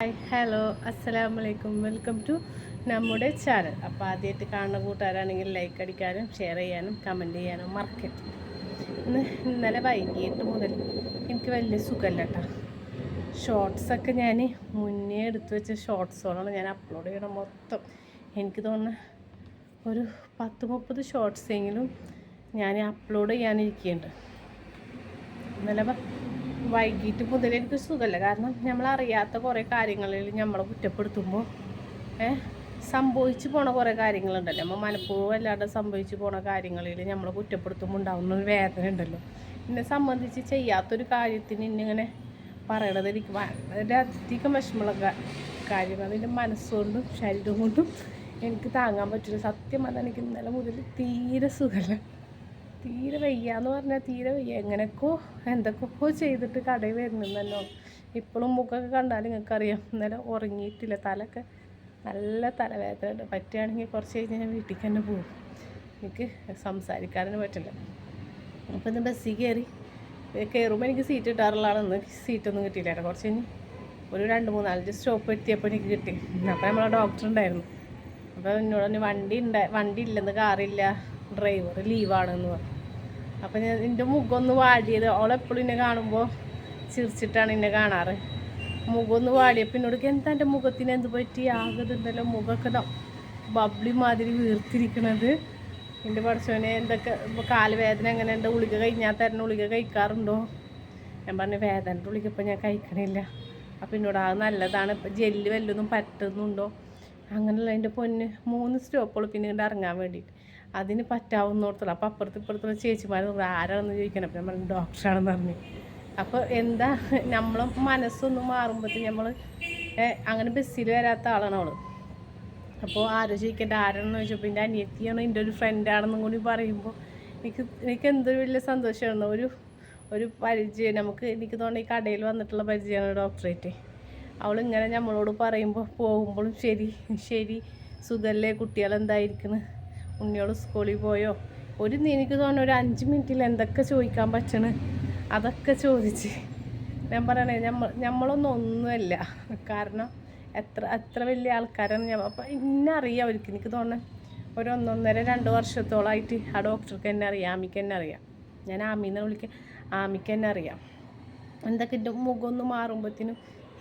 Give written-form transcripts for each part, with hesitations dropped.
Hi hello അസ്സലാമലൈക്കും welcome to നമ്മുടെ channel. അപ്പോൾ ആദ്യമായിട്ട് കാണുന്ന കൂട്ടുകാരാണെങ്കിൽ ലൈക്ക് അടിക്കാനും ഷെയർ ചെയ്യാനും കമൻറ്റ് ചെയ്യാനും മറക്കരുത്. ഇന്നലെ വൈകിട്ട് മുതൽ എനിക്ക് വലിയ സുഖമല്ല കേട്ടോ. ഷോർട്സൊക്കെ ഞാൻ മുന്നേ എടുത്തു വെച്ച ഷോർട്സുകളാണ് ഞാൻ അപ്ലോഡ് ചെയ്യണം മൊത്തം. എനിക്ക് തോന്നുന്നു ഒരു 10-30 ഷോർട്സെങ്കിലും ഞാൻ അപ്ലോഡ് ചെയ്യാനിരിക്കുന്നുണ്ട്. ഇന്നലെ വൈകിട്ട് മുതൽ എനിക്ക് സുഖമല്ല. കാരണം നമ്മളറിയാത്ത കുറേ കാര്യങ്ങളിൽ നമ്മളെ കുറ്റപ്പെടുത്തുമ്പോൾ സംഭവിച്ചു പോണ കുറേ കാര്യങ്ങളുണ്ടല്ലോ. നമ്മൾ മനഃപൂർവ്വം അല്ലാതെ സംഭവിച്ചു പോണ കാര്യങ്ങളിൽ നമ്മളെ കുറ്റപ്പെടുത്തുമ്പോൾ ഉണ്ടാകുന്ന ഒരു വേദന ഉണ്ടല്ലോ. എന്നെ സംബന്ധിച്ച് ചെയ്യാത്തൊരു കാര്യത്തിന് ഇന്നിങ്ങനെ പറയണത് എനിക്ക് വളരെയധികം വിഷമമുള്ള കാര്യമാണ്. അതിൻ്റെ മനസ്സുകൊണ്ടും ശരീരം കൊണ്ടും എനിക്ക് താങ്ങാൻ പറ്റില്ല. സത്യം പറഞ്ഞാൽ എനിക്ക് ഇന്നലെ മുതൽ തീരെ സുഖമല്ല. തീരെ വയ്യാന്ന് പറഞ്ഞാൽ തീരെ വയ്യ. എന്തൊക്കെയോ ചെയ്തിട്ട് കടയിൽ വരുന്നുണ്ടല്ലോ. ഇപ്പോഴും മുഖമൊക്കെ കണ്ടാൽ നിങ്ങൾക്കറിയാം. ഇന്നലെ ഉറങ്ങിയിട്ടില്ല. തലയൊക്കെ നല്ല തലവേദന ഉണ്ട്. പറ്റുകയാണെങ്കിൽ കുറച്ച് കഴിഞ്ഞ് ഞാൻ വീട്ടിലേക്ക് തന്നെ പോകും. എനിക്ക് സംസാരിക്കാനൊന്നും പറ്റില്ല. അപ്പോൾ ഇന്ന് ബസ്സിൽ കയറുമ്പോൾ എനിക്ക് സീറ്റ് കിട്ടാറുള്ളതാണ്. ഇന്ന് സീറ്റൊന്നും കിട്ടിയില്ല. കുറച്ച് കഴിഞ്ഞ് ഒരു 2-3-4 സ്റ്റോപ്പ് എത്തിയപ്പോൾ എനിക്ക് കിട്ടി. അപ്പോൾ നമ്മളെ ഡോക്ടർ ഉണ്ടായിരുന്നു. അപ്പോൾ എന്നോട് വണ്ടി ഇല്ലെന്ന്, കാറില്ല, ഡ്രൈവർ ലീവാണെന്ന് പറഞ്ഞു. അപ്പം എൻ്റെ മുഖമൊന്ന് വാടിയത്, അവളെപ്പോഴും എന്നെ കാണുമ്പോൾ ചിരിച്ചിട്ടാണ് എന്നെ കാണാറ്. മുഖമൊന്ന് വാടിയപ്പോൾ എന്നോട് എന്താ എൻ്റെ മുഖത്തിന് എന്ത് പറ്റി, ആകതുണ്ടല്ലോ മുഖമൊക്കെ ബബ്ലി മാതിരി വീർത്തിരിക്കണത്. എൻ്റെ പഠിച്ചവനെ എന്തൊക്കെ ഇപ്പോൾ കാലുവേദന എങ്ങനെയുണ്ട്, ഗുളിക കഴിഞ്ഞാൽ തരുന്ന ഗുളിക കഴിക്കാറുണ്ടോ? ഞാൻ പറഞ്ഞു വേദനയുടെ ഗുളിക ഇപ്പം ഞാൻ കഴിക്കണില്ല. അപ്പം എന്നോട് അത് നല്ലതാണ്, ഇപ്പം ജെല്ല് വല്ലതും പറ്റുന്നുണ്ടോ? അങ്ങനെയുള്ള എൻ്റെ പൊന്ന് 3 സ്റ്റോപ്പുകൾ പിന്നെ ഇങ്ങോട്ട് ഇറങ്ങാൻ വേണ്ടിയിട്ട് അതിന് പറ്റാവുന്നിടത്തോളം. അപ്പോൾ ഇപ്പുറത്തുള്ള ചേച്ചിമാർ ആരാണെന്ന് ചോദിക്കണം. അപ്പം നമ്മൾ ഡോക്ടറാണെന്ന് പറഞ്ഞു. അപ്പോൾ എന്താ നമ്മളെ മനസ്സൊന്നും മാറുമ്പോഴത്തേക്കും നമ്മൾ അങ്ങനെ ബസ്സിൽ വരാത്ത ആളാണ് അവൾ. അപ്പോൾ ആരോ ചോദിക്കേണ്ട ആരാണെന്ന് ചോദിച്ചപ്പോൾ എൻ്റെ അനിയത്തിയാണോ എൻ്റെ ഒരു ഫ്രണ്ടാണെന്നും കൂടി പറയുമ്പോൾ എനിക്ക് എന്തൊരു വലിയ സന്തോഷമായിരുന്നു. ഒരു പരിചയം എനിക്ക് തോന്നുന്നു ഈ കടയിൽ വന്നിട്ടുള്ള പരിചയമാണ് ഡോക്ടറേറ്റ്. അവളിങ്ങനെ നമ്മളോട് പറയുമ്പോൾ പോകുമ്പോഴും ശരി സുഖല്ലേ, കുട്ടികളെന്തായിരിക്കുന്നു, ഉണ്ണിയോട് സ്കൂളിൽ പോയോ, എനിക്ക് തോന്നുന്നു ഒരു 5 മിനിറ്റിൽ എന്തൊക്കെ ചോദിക്കാൻ പറ്റണ് അതൊക്കെ ചോദിച്ച്. ഞാൻ പറയണേ നമ്മളൊന്നുമല്ല. കാരണം എത്ര വലിയ ആൾക്കാരാണ് അപ്പം അറിയാം അവർക്ക്. എനിക്ക് തോന്നുന്നത് ഒരു 1.5-2 വർഷത്തോളമായിട്ട് ആ ഡോക്ടർക്ക് എന്നെ അറിയാം, ആമിക്ക് എന്നെ അറിയാം. ഞാൻ ആമീനെ വിളിക്കാൻ, ആമിക്ക് എന്നെ അറിയാം. എന്തൊക്കെ എൻ്റെ മുഖമൊന്ന് മാറുമ്പോഴത്തേനും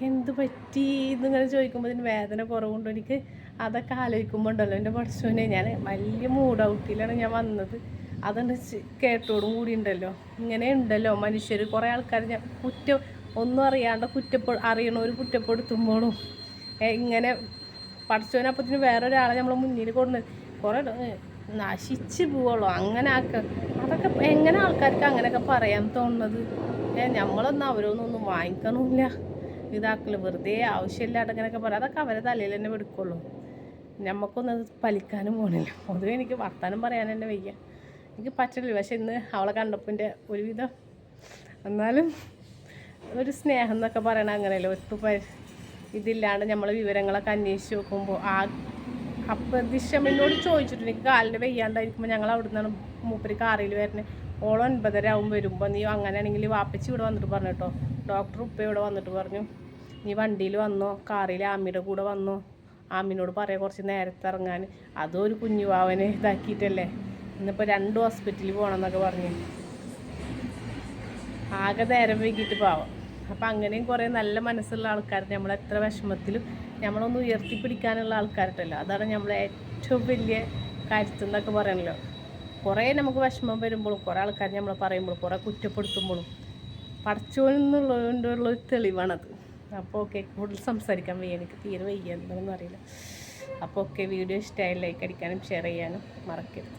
എന്ത് പറ്റി എന്നിങ്ങനെ ചോദിക്കുമ്പോഴത്തേന് വേദന കുറവുണ്ടോ, എനിക്ക് അതൊക്കെ ആലോചിക്കുമ്പോൾ ഉണ്ടല്ലോ എൻ്റെ പഠിച്ചോനെ ഞാൻ വലിയ മൂഡ് ഔട്ടിലാണ് ഞാൻ വന്നത്. അതുകൊണ്ട് കേട്ടോടും കൂടി ഉണ്ടല്ലോ, ഇങ്ങനെ ഉണ്ടല്ലോ മനുഷ്യർ. കുറേ ആൾക്കാർ ഞാൻ ഒന്നും അറിയാണ്ട് അറിയണവർ കുറ്റപ്പെടുത്തുമ്പോഴും ഇങ്ങനെ പഠിച്ചോനപ്പത്തിന് വേറൊരാളെ നമ്മൾ മുന്നിൽ കൊണ്ട് കുറേ നശിച്ച് പോവുള്ളൂ. അങ്ങനെ അതൊക്കെ എങ്ങനെ ആൾക്കാർക്ക് അങ്ങനെയൊക്കെ പറയാൻ തോന്നുന്നത്? നമ്മളൊന്നും അവരൊന്നും വാങ്ങിക്കണമില്ല, ഇതാക്കില്ല, വെറുതെ ആവശ്യമില്ലാണ്ട് അങ്ങനെയൊക്കെ പറയാം. അതൊക്കെ അവരെ തലയിൽ തന്നെ എടുക്കുള്ളൂ. നമുക്കൊന്നും അത് പലിക്കാനും പോകണില്ല. പൊതുവെ എനിക്ക് വർത്താനം പറയാൻ തന്നെ വയ്യ, എനിക്ക് പറ്റില്ല. പക്ഷെ ഇന്ന് അവളെ കണ്ടപ്പോൾ എൻ്റെ ഒരുവിധം എന്നാലും ഒരു സ്നേഹം എന്നൊക്കെ പറയണത് അങ്ങനെയല്ലോ. ഇതില്ലാണ്ട് നമ്മളെ വിവരങ്ങളൊക്കെ അന്വേഷിച്ച് നോക്കുമ്പോൾ അപ്രതീക്ഷം എന്നോട് ചോദിച്ചിട്ട് എനിക്ക് കാലിൻ്റെ വയ്യാണ്ടായിരിക്കുമ്പോൾ ഞങ്ങൾ അവിടെ നിന്നാണ് മൂപ്പര് കാറിൽ വരുന്നത്. 9:30 ആവും വരുമ്പോൾ. നീ അങ്ങനെയാണെങ്കിൽ വാപ്പച്ചി ഇവിടെ വന്നിട്ട് പറഞ്ഞു കേട്ടോ, ഡോക്ടർ ഉപ്പ ഇവിടെ വന്നിട്ട് പറഞ്ഞു, നീ വണ്ടിയിൽ വന്നോ, കാറിൽ ആമിയുടെ കൂടെ വന്നോ, ആമിനോട് പറയാം കുറച്ച് നേരത്തെ ഇറങ്ങാൻ. അതും ഒരു കുഞ്ഞുവാവനെ ഇതാക്കിയിട്ടല്ലേ. ഇന്നിപ്പോൾ 2 ഹോസ്പിറ്റലിൽ പോകണമെന്നൊക്കെ പറഞ്ഞു. ആകെ നേരം വൈകിട്ട് പാവം. അപ്പം അങ്ങനെയും കുറേ നല്ല മനസ്സുള്ള ആൾക്കാർ നമ്മളെത്ര വിഷമത്തിലും നമ്മളൊന്ന് ഉയർത്തിപ്പിടിക്കാനുള്ള ആൾക്കാരുണ്ടല്ലോ. അതാണ് നമ്മളെ ഏറ്റവും വലിയ കരുത്തെന്നൊക്കെ പറയണല്ലോ. കുറേ നമുക്ക് വിഷമം വരുമ്പോഴും കുറേ ആൾക്കാർ നമ്മളെ പറയുമ്പോഴും കുറേ കുറ്റപ്പെടുത്തുമ്പോഴും പഠിച്ചോന്നുള്ളതുകൊണ്ടുള്ള ഒരു തെളിവാണത്. അപ്പോൾ ഓക്കെ, കൂടുതൽ സംസാരിക്കാൻ വയ്യ, എനിക്ക് തീരെ വയ്യ, എന്താണെന്ന് അറിയില്ല. അപ്പോൾ ഓക്കെ, വീഡിയോ ഇഷ്ടമായി ലൈക്ക് അടിക്കാനും ഷെയർ ചെയ്യാനും മറക്കരുത്.